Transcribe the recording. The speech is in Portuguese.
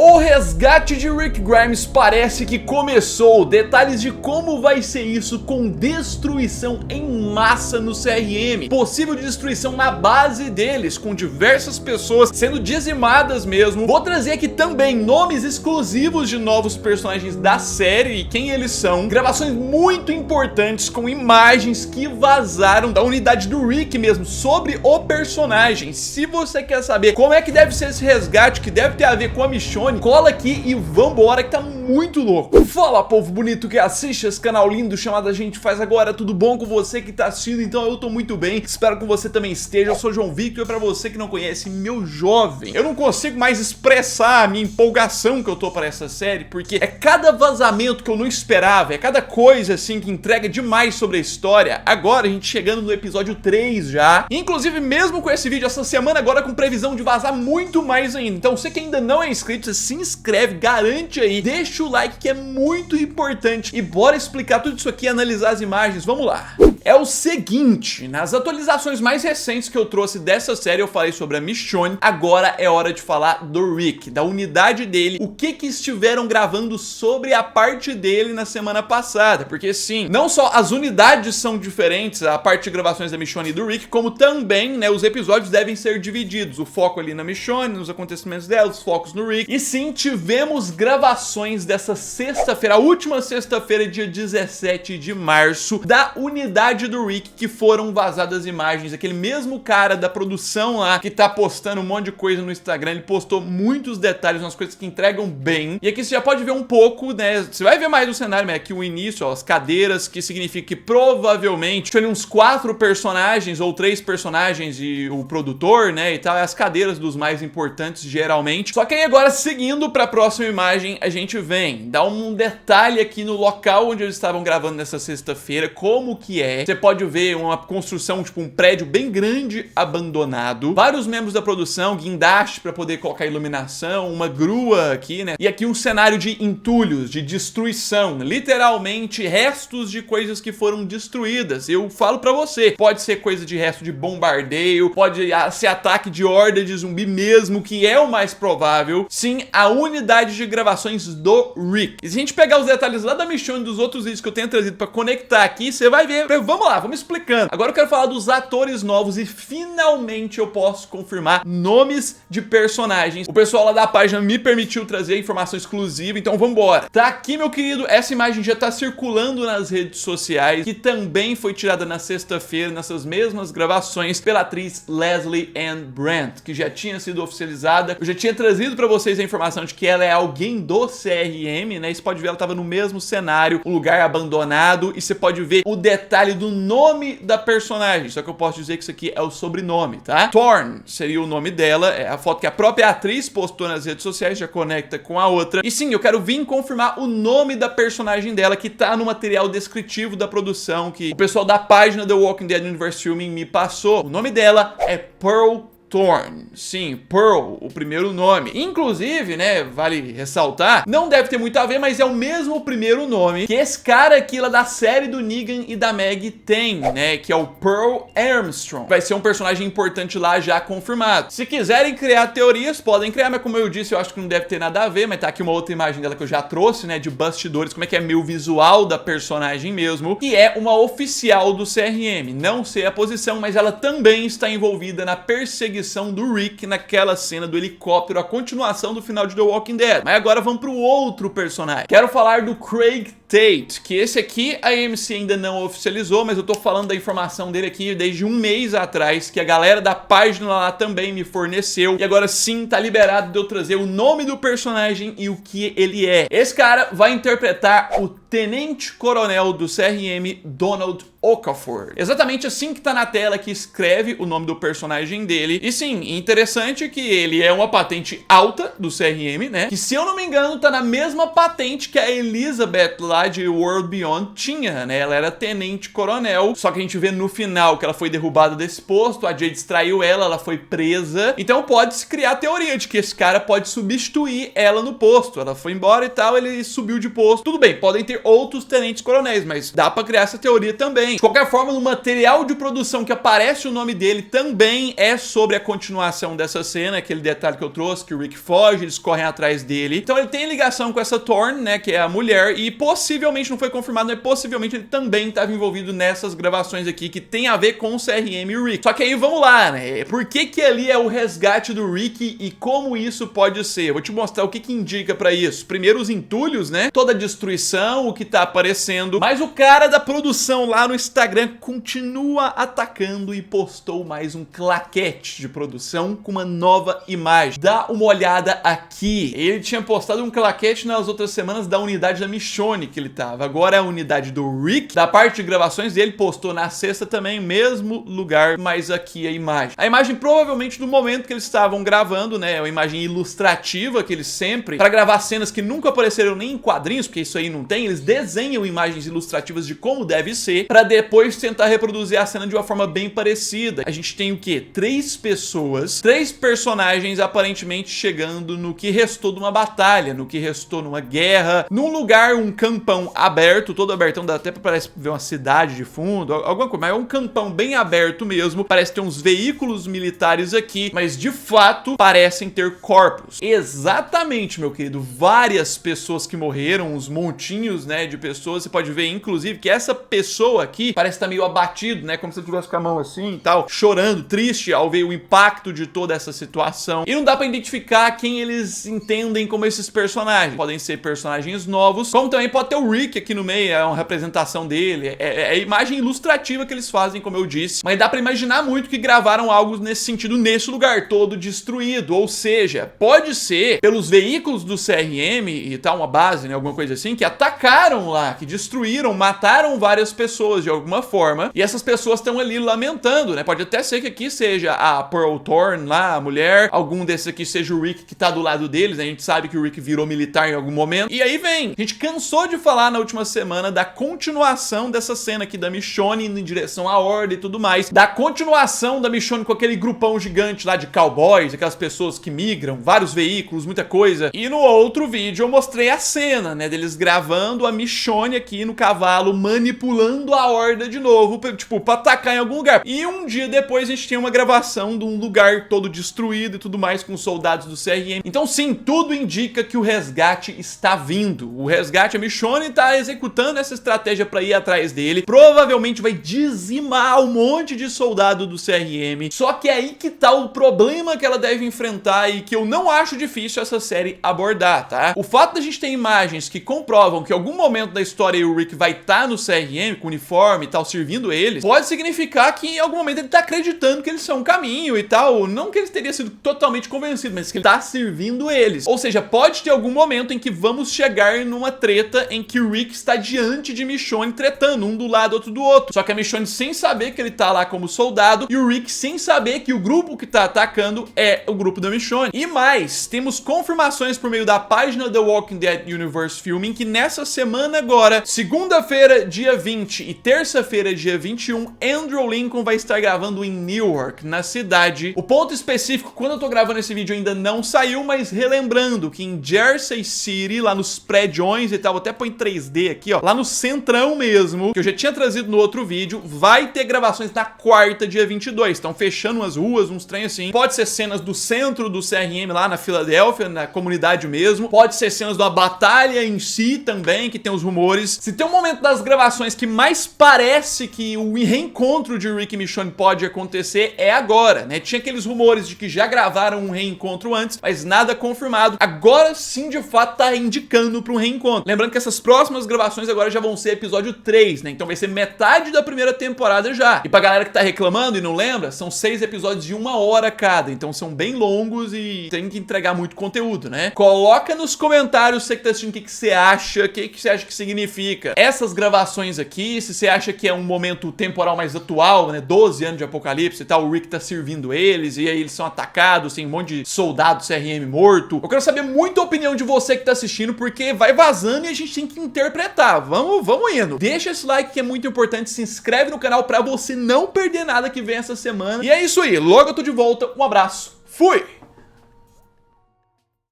O resgate de Rick Grimes parece que começou. Detalhes de como vai ser isso com destruição em massa no CRM. Possível destruição na base deles, com diversas pessoas sendo dizimadas mesmo. Vou trazer aqui também nomes exclusivos de novos personagens da série e quem eles são. Gravações muito importantes com imagens que vazaram da unidade do Rick mesmo, sobre o personagem. Se você quer saber como é que deve ser esse resgate, que deve ter a ver com a Michonne, cola aqui e vambora que tá muito louco. Fala, povo bonito que assiste esse canal lindo chamado A Gente Faz Agora, tudo bom com você que tá assistindo? Então eu tô muito bem, espero que você também esteja. Eu sou o João Victor, pra você que não conhece, meu jovem. Eu não consigo mais expressar a minha empolgação que eu tô para essa série, porque é cada vazamento que eu não esperava, é cada coisa assim que entrega demais sobre a história. Agora a gente chegando no episódio 3 já, inclusive mesmo com esse vídeo essa semana agora com previsão de vazar muito mais ainda. Então você que ainda não é inscrito, você se inscreve, garante aí, deixa o like que é muito importante e bora explicar tudo isso aqui, analisar as imagens, vamos lá. É o seguinte, nas atualizações mais recentes que eu trouxe dessa série eu falei sobre a Michonne, agora é hora de falar do Rick, da unidade dele, o que estiveram gravando sobre a parte dele na semana passada, porque sim, não só as unidades são diferentes, a parte de gravações da Michonne e do Rick, como também, né, os episódios devem ser divididos, o foco ali na Michonne, nos acontecimentos dela, os focos no Rick, e sim, tivemos gravações dessa sexta-feira, a última sexta-feira, dia 17 de março, da unidade do Rick, que foram vazadas imagens, aquele mesmo cara da produção lá, que tá postando um monte de coisa no Instagram, ele postou muitos detalhes, umas coisas que entregam bem, e aqui você já pode ver um pouco, né, você vai ver mais do cenário, mas aqui o início, ó, as cadeiras, que significa que provavelmente tinha uns 4 personagens, ou 3 personagens e o produtor, né, e tal, as cadeiras dos mais importantes, geralmente, só que aí agora, seguindo pra próxima imagem, a gente vem, dá um detalhe aqui no local onde eles estavam gravando nessa sexta-feira, como que é. Você pode ver uma construção, tipo um prédio bem grande, abandonado, vários membros da produção, guindaste pra poder colocar iluminação, uma grua aqui, né, e aqui um cenário de entulhos, de destruição, literalmente restos de coisas que foram destruídas. Eu falo pra você, pode ser coisa de resto de bombardeio, pode ser ataque de horda de zumbi mesmo, que é o mais provável. Sim, a unidade de gravações do Rick. E se a gente pegar os detalhes lá da Michonne e dos outros vídeos que eu tenho trazido pra conectar aqui, você vai ver. Vamos lá, vamos explicando. Agora eu quero falar dos atores novos e finalmente eu posso confirmar nomes de personagens. O pessoal lá da página me permitiu trazer informação exclusiva, então vambora. Tá aqui, meu querido, essa imagem já tá circulando nas redes sociais, que também foi tirada na sexta-feira, nessas mesmas gravações, pela atriz Leslie Ann Brandt, que já tinha sido oficializada. Eu já tinha trazido pra vocês a informação de que ela é alguém do CRM, né? Você pode ver, ela tava no mesmo cenário, um lugar abandonado, e você pode ver o detalhe do nome da personagem, só que eu posso dizer que isso aqui é o sobrenome, tá? Thorne seria o nome dela, é a foto que a própria atriz postou nas redes sociais, já conecta com a outra. E sim, eu quero vir confirmar o nome da personagem dela, que tá no material descritivo da produção, que o pessoal da página The Walking Dead Universe Filming me passou. O nome dela é Pearl Thorne. Sim, Pearl, o primeiro nome. Inclusive, né, vale ressaltar, não deve ter muito a ver, mas é o mesmo primeiro nome que esse cara aqui lá da série do Negan e da Maggie tem, né, que é o Pearl Armstrong. Vai ser um personagem importante lá já confirmado. Se quiserem criar teorias, podem criar, mas como eu disse, eu acho que não deve ter nada a ver, mas tá aqui uma outra imagem dela que eu já trouxe, né, de bastidores, como é que é meio visual da personagem mesmo, que é uma oficial do CRM. Não sei a posição, mas ela também está envolvida na perseguição do Rick naquela cena do helicóptero, a continuação do final de The Walking Dead. Mas agora vamos pro outro personagem. Quero falar do Craig Tate, que esse aqui a AMC ainda não oficializou, mas eu tô falando da informação dele aqui desde um mês atrás, que a galera da página lá também me forneceu, e agora sim tá liberado de eu trazer o nome do personagem e o que ele é. Esse cara vai interpretar o Tenente Coronel do CRM, Donald Okafor. Exatamente assim que tá na tela, que escreve o nome do personagem dele. E sim, interessante que ele é uma patente alta do CRM, né? Que se eu não me engano tá na mesma patente que a Elizabeth lá lá de World Beyond tinha, né? Ela era tenente-coronel, só que a gente vê no final que ela foi derrubada desse posto, a Jade distraiu ela foi presa. Então pode-se criar a teoria de que esse cara pode substituir ela no posto. Ela foi embora e tal, ele subiu de posto. Tudo bem, podem ter outros tenentes-coronéis, mas dá pra criar essa teoria também. De qualquer forma, no material de produção que aparece o nome dele também é sobre a continuação dessa cena, aquele detalhe que eu trouxe, que o Rick foge, eles correm atrás dele. Então ele tem ligação com essa Thorne, né, que é a mulher, e possivelmente, não foi confirmado, mas possivelmente ele também estava envolvido nessas gravações aqui, que tem a ver com o CRM e o Rick. Só que aí vamos lá, né, por que ali é o resgate do Rick e como isso pode ser? Eu vou te mostrar o que indica pra isso. Primeiro os entulhos, né, toda a destruição, o que tá aparecendo, mas o cara da produção lá no Instagram continua atacando e postou mais um claquete de produção com uma nova imagem. Dá uma olhada aqui. Ele tinha postado um claquete nas outras semanas da unidade da Michonne que ele tava. Agora é a unidade do Rick. Da parte de gravações dele, postou na sexta também, mesmo lugar, mas aqui a imagem. A imagem provavelmente do momento que eles estavam gravando, né? É uma imagem ilustrativa que eles sempre, para gravar cenas que nunca apareceram nem em quadrinhos, porque isso aí não tem, eles desenham imagens ilustrativas de como deve ser, para depois tentar reproduzir a cena de uma forma bem parecida. A gente tem o quê? 3 pessoas, 3 personagens aparentemente chegando no que restou de uma batalha, no que restou numa guerra, num lugar, um campão aberto, todo abertão, dá até pra parece ver uma cidade de fundo, alguma coisa, mas é um campão bem aberto mesmo, parece ter uns veículos militares aqui, mas de fato parecem ter corpos. Exatamente, meu querido, várias pessoas que morreram, uns montinhos, né, de pessoas, você pode ver inclusive que essa pessoa aqui parece estar meio abatido, né, como se ele tivesse com a mão assim e tal, chorando, triste ao ver o impacto de toda essa situação. E não dá pra identificar quem eles entendem como esses personagens. Podem ser personagens novos, como também pode ter o Rick aqui no meio, é uma representação dele, é a imagem ilustrativa que eles fazem, como eu disse, mas dá pra imaginar muito que gravaram algo nesse sentido, nesse lugar todo destruído, ou seja, pode ser pelos veículos do CRM e tal, uma base, né, alguma coisa assim, que atacaram lá, que destruíram, mataram várias pessoas de alguma forma, e essas pessoas estão ali lamentando, né, pode até ser que aqui seja a Pearl Thorne lá, a mulher, algum desses aqui seja o Rick que tá do lado deles, né? A gente sabe que o Rick virou militar em algum momento, e aí vem, a gente cansou de falar na última semana da continuação dessa cena aqui da Michonne indo em direção à Horda e tudo mais, da continuação da Michonne com aquele grupão gigante lá de cowboys, aquelas pessoas que migram, vários veículos, muita coisa, e no outro vídeo eu mostrei a cena, né, deles gravando a Michonne aqui no cavalo, manipulando a Horda de novo, tipo, pra atacar em algum lugar, e um dia depois a gente tem uma gravação de um lugar todo destruído e tudo mais com soldados do CRM, então sim, tudo indica que o resgate está vindo, o resgate, a Michonne tá executando essa estratégia pra ir atrás dele, provavelmente vai dizimar um monte de soldado do CRM, só que é aí que tá o problema que ela deve enfrentar e que eu não acho difícil essa série abordar, tá? O fato da gente ter imagens que comprovam que em algum momento da história o Rick vai estar no CRM com uniforme e tal, servindo eles, pode significar que em algum momento ele tá acreditando que eles são um caminho e tal, não que eles teriam sido totalmente convencidos, mas que ele tá servindo eles, ou seja, pode ter algum momento em que vamos chegar numa treta em que o Rick está diante de Michonne tretando, um do lado, outro do outro, só que a Michonne sem saber que ele tá lá como soldado e o Rick sem saber que o grupo que tá atacando é o grupo da Michonne. E mais, temos confirmações por meio da página The Walking Dead Universe Filming que nessa semana agora, segunda-feira, dia 20 e terça-feira, dia 21, Andrew Lincoln vai estar gravando em Newark, na cidade. O ponto específico, quando eu tô gravando esse vídeo ainda não saiu, mas relembrando que em Jersey City, lá nos prédios e tal, vou até pôr em 3D aqui, ó, lá no centrão mesmo, que eu já tinha trazido no outro vídeo, vai ter gravações na quarta, dia 22. Estão fechando umas ruas, uns trem assim. Pode ser cenas do centro do CRM lá na Filadélfia, na comunidade mesmo. Pode ser cenas da batalha em si também, que tem os rumores. Se tem um momento das gravações que mais parece que o reencontro de Rick e Michonne pode acontecer, é agora, né? Tinha aqueles rumores de que já gravaram um reencontro antes, mas nada confirmado. Agora sim, de fato, tá indicando para um reencontro. Lembrando que essas próximas gravações agora já vão ser episódio 3, né? Então vai ser metade da primeira temporada já. E pra galera que tá reclamando e não lembra, são 6 episódios de 1 hora cada, então são bem longos e tem que entregar muito conteúdo, né? Coloca nos comentários, você que tá assistindo, o que você acha, o que você acha que significa essas gravações aqui, se você acha que é um momento temporal mais atual, né? 12 anos de apocalipse e tal, o Rick tá servindo eles, e aí eles são atacados, tem um monte de soldado CRM morto. Eu quero saber muito a opinião de você que tá assistindo, porque vai vazando e a gente tem que interpretar. Vamos indo. Deixa esse like que é muito importante, se inscreve no canal pra você não perder nada que vem essa semana. E é isso aí, logo eu tô de volta, um abraço, fui!